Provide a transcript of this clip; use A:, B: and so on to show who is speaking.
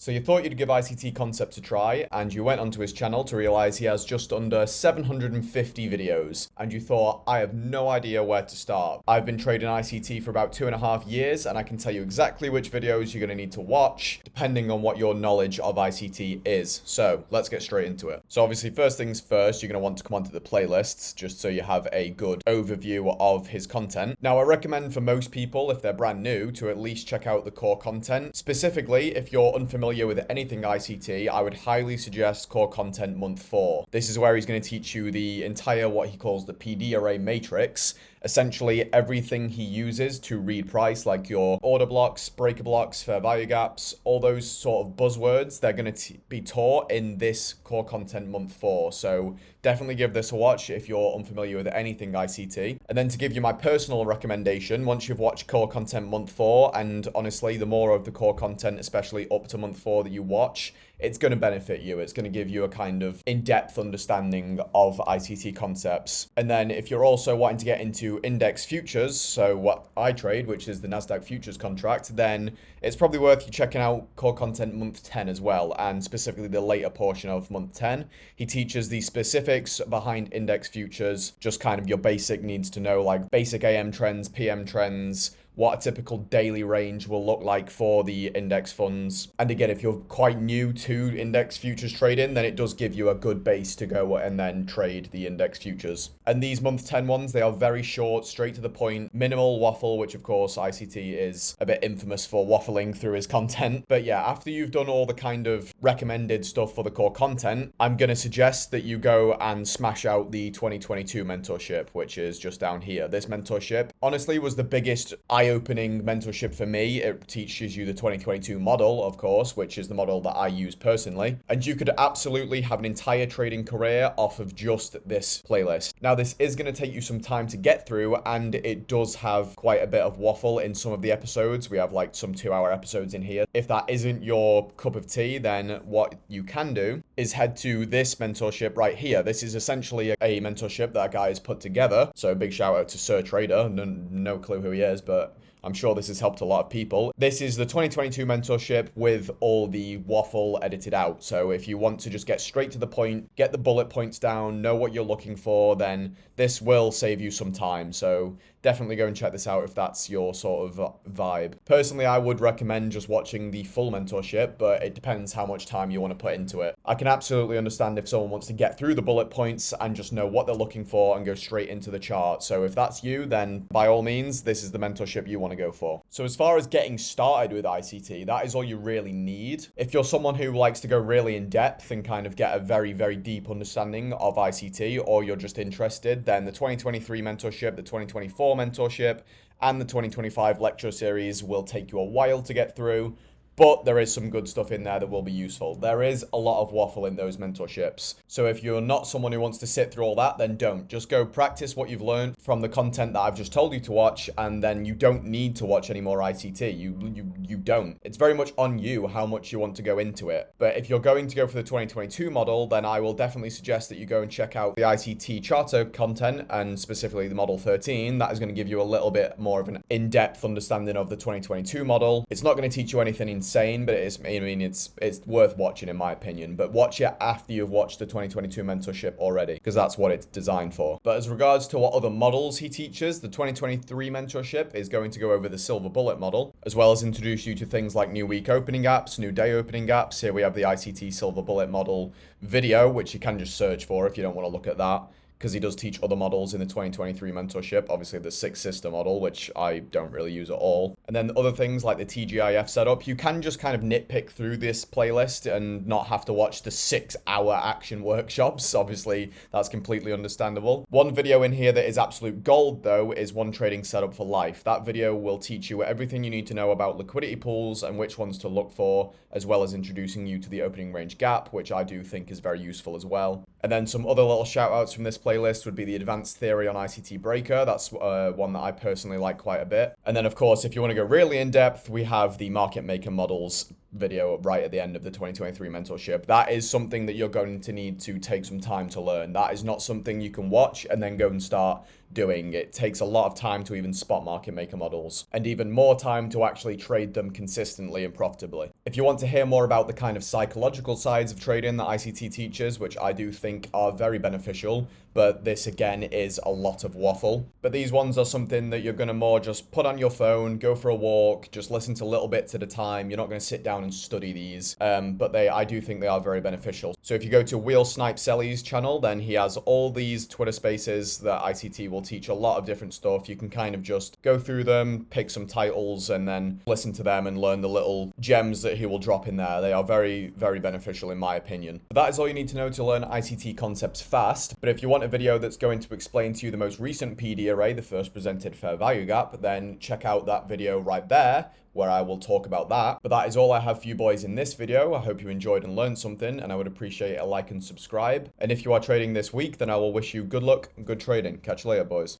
A: So you thought you'd give ICT concepts a try, and you went onto his channel to realize he has just under 750 videos, and you thought, I have no idea where to start. I've been trading ICT for about 2.5 years, and I can tell you exactly which videos you're going to need to watch, depending on what your knowledge of ICT is. So let's get straight into it. So obviously, first things first, you're going to want to come onto the playlists, just so you have a good overview of his content. Now, I recommend for most people, if they're brand new, to at least check out the core content. Specifically, if you're unfamiliar with anything ICT, I would highly suggest core content month 4. This is where he's going to teach you the entire, what he calls the PD array matrix. Essentially everything he uses to read price, like your order blocks, breaker blocks, fair value gaps, all those sort of buzzwords, they're going to be taught in this core content month 4. So definitely give this a watch if you're unfamiliar with anything ICT. And then to give you my personal recommendation, once you've watched core content month 4, and honestly, the more of the core content, especially up to month 4 that you watch, it's going to benefit you. It's going to give you a kind of in-depth understanding of ICT concepts. And then if you're also wanting to get into index futures, so what I trade, which is the NASDAQ futures contract, then it's probably worth you checking out core content month 10 as well, and specifically the later portion of month 10. He teaches the specifics behind index futures, just kind of your basic needs to know, like basic AM trends, PM trends, what a typical daily range will look like for the index funds. And again, if you're quite new to index futures trading, then it does give you a good base to go and then trade the index futures. And these month 10 ones, they are very short, straight to the point, minimal waffle, which of course ICT is a bit infamous for waffling through his content. But yeah, after you've done all the kind of recommended stuff for the core content, I'm going to suggest that you go and smash out the 2022 mentorship, which is just down here. This mentorship honestly was the biggest eye-opening mentorship for me. It teaches you the 2022 model, of course, which is the model that I use personally. And you could absolutely have an entire trading career off of just this playlist. Now, this is going to take you some time to get through, and it does have quite a bit of waffle in some of the episodes. We have like some 2-hour episodes in here. If that isn't your cup of tea, then what you can do is head to this mentorship right here. This is essentially a mentorship that a guy has put together. So big shout out to Sir Trader. No clue who he is, but I'm sure this has helped a lot of people. This is the 2022 mentorship with all the waffle edited out. So if you want to just get straight to the point, get the bullet points down, know what you're looking for, then this will save you some time. So definitely go and check this out if that's your sort of vibe. Personally, I would recommend just watching the full mentorship, but it depends how much time you want to put into it. I can absolutely understand if someone wants to get through the bullet points and just know what they're looking for and go straight into the chart. So if that's you, then by all means, this is the mentorship you want to go for. So as far as getting started with ICT, that is all you really need. If you're someone who likes to go really in depth and kind of get a very, very deep understanding of ICT, or you're just interested, then the 2023 mentorship, the 2024 mentorship, and the 2025 lecture series will take you a while to get through. But there is some good stuff in there that will be useful. There is a lot of waffle in those mentorships. So if you're not someone who wants to sit through all that, then don't. Just go practice what you've learned from the content that I've just told you to watch, and then you don't need to watch any more ICT. You don't. It's very much on you how much you want to go into it. But if you're going to go for the 2022 model, then I will definitely suggest that you go and check out the ICT charter content, and specifically the model 13. That is going to give you a little bit more of an in-depth understanding of the 2022 model. It's not going to teach you anything insane, but it's worth watching in my opinion. But watch it after you've watched the 2022 mentorship already, because that's what it's designed for. But as regards to what other models he teaches, the 2023 mentorship is going to go over the silver bullet model, as well as introduce you to things like new week opening gaps, new day opening gaps. Here we have the ICT silver bullet model video, which you can just search for if you don't want to look at that, because he does teach other models in the 2023 mentorship. Obviously the Six Sister model, which I don't really use at all. And then other things like the TGIF setup. You can just kind of nitpick through this playlist and not have to watch the 6-hour action workshops. Obviously, that's completely understandable. One video in here that is absolute gold, though, is One Trading Setup for Life. That video will teach you everything you need to know about liquidity pools and which ones to look for, as well as introducing you to the opening range gap, which I do think is very useful as well. And then some other little shout outs from this playlist would be the Advanced Theory on ICT Breaker. That's one that I personally like quite a bit. And then, of course, if you want to go really in depth, we have the Market Maker Models video right at the end of the 2023 mentorship. That is something that you're going to need to take some time to learn. That is not something you can watch and then go and start doing. It takes a lot of time to even spot market maker models, and even more time to actually trade them consistently and profitably. If you want to hear more about the kind of psychological sides of trading that ICT teaches, which I do think are very beneficial, but this again is a lot of waffle. But these ones are something that you're going to more just put on your phone, go for a walk, just listen to little bits at a time. You're not going to sit down and study these, but I do think they are very beneficial. So if you go to Wheel Snipe Selly's channel, then he has all these Twitter spaces that ICT will teach a lot of different stuff. You can kind of just go through them, pick some titles, and then listen to them and learn the little gems that he will drop in there. They are very, very beneficial in my opinion. But that is all you need to know to learn ICT concepts fast. But if you want a video that's going to explain to you the most recent PD array, the first presented fair value gap, then check out that video right there, where I will talk about that. But that is all I have for you boys in this video. I hope you enjoyed and learned something, and I would appreciate a like and subscribe. And if you are trading this week, then I will wish you good luck and good trading. Catch you later, boys.